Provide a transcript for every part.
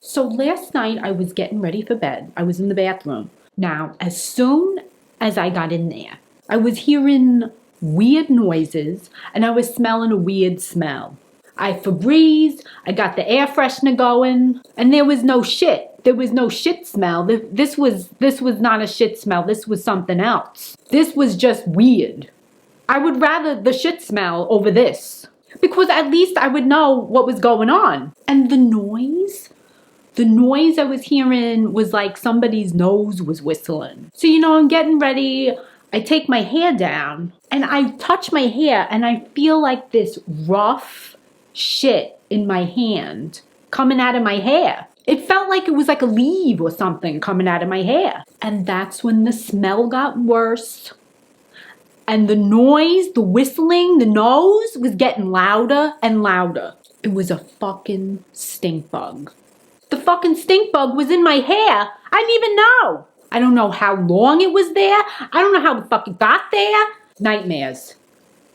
So last night I was getting ready for bed. I was in the bathroom. Now, as soon as I got in there, I was hearing weird noises and I was smelling a weird smell. I Febrezed, I got the air freshener going, and there was no shit. There was no shit smell. This was not a shit smell. This was something else. This was just weird. I would rather the shit smell over this, because at least I would know what was going on. And the noise I was hearing was like somebody's nose was whistling. So, I'm getting ready. I take my hair down and I touch my hair and I feel like this rough shit in my hand coming out of my hair. It felt like it was like a leaf or something coming out of my hair. And that's when the smell got worse. And the noise, the whistling, the nose was getting louder and louder. It was a fucking stink bug. The fucking stink bug was in my hair. I didn't even know. I don't know how long it was there. I don't know how the fuck it got there. Nightmares.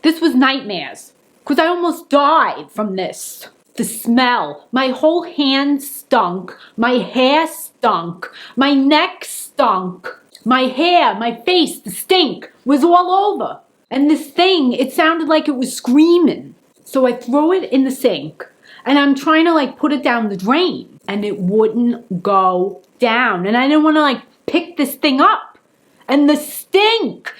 This was nightmares. Because I almost died from this. The smell. My whole hand stunk. My hair stunk. My neck stunk. My hair, my face, the stink was all over. And this thing, it sounded like it was screaming. So I throw it in the sink. And I'm trying to put it down the drain. And it wouldn't go down. And I didn't want to pick this thing up. And the stink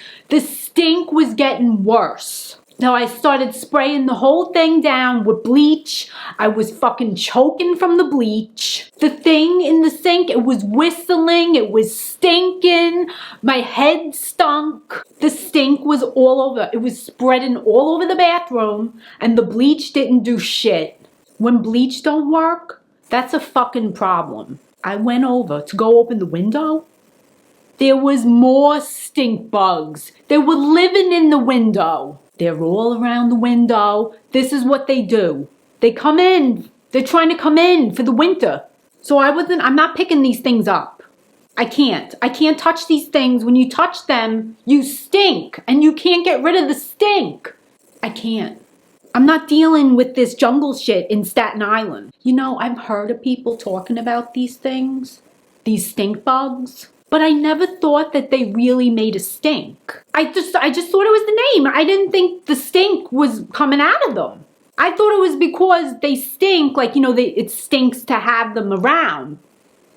was getting worse. Now I started spraying the whole thing down with bleach. I was fucking choking from the bleach. The thing in the sink, it was whistling, it was stinking. My head stunk. The stink was all over. It was spreading all over the bathroom and the bleach didn't do shit. When bleach don't work, that's a fucking problem. I went over to go open the window. There was more stink bugs. They were living in the window. They're all around the window. This is what they do. They come in. They're trying to come in for the winter. So I'm not picking these things up. I can't touch these things. When you touch them, you stink and you can't get rid of the stink. I can't. I'm not dealing with this jungle shit in Staten Island. I've heard of people talking about these things, these stink bugs, but I never thought that they really made a stink. I just thought it was the name. I didn't think the stink was coming out of them. I thought it was because they stink, it stinks to have them around.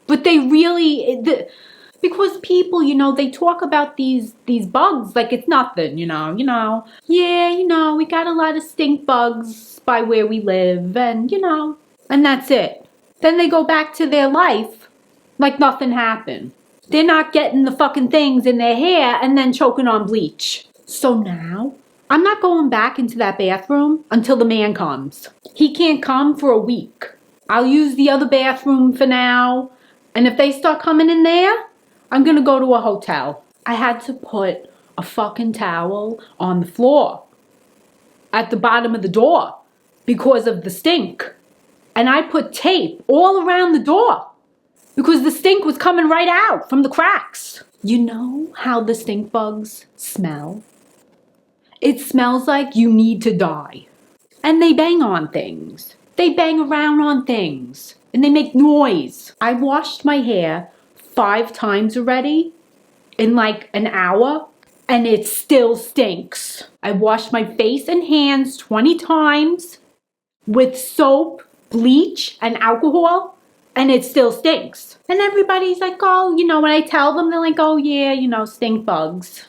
But they really, because people, they talk about these bugs like it's nothing, Yeah, we got a lot of stink bugs by where we live and, and that's it. Then they go back to their life like nothing happened. They're not getting the fucking things in their hair and then choking on bleach. So now, I'm not going back into that bathroom until the man comes. He can't come for a week. I'll use the other bathroom for now. And if they start coming in there, I'm gonna go to a hotel. I had to put a fucking towel on the floor at the bottom of the door because of the stink. And I put tape all around the door because the stink was coming right out from the cracks. You know how the stink bugs smell? It smells like you need to die. And they bang on things. They bang around on things. And they make noise. I washed my hair 5 times already in an hour. And it still stinks. I washed my face and hands 20 times with soap, bleach, and alcohol. And it still stinks. And everybody's like, oh, when I tell them, they're like, oh yeah, stink bugs.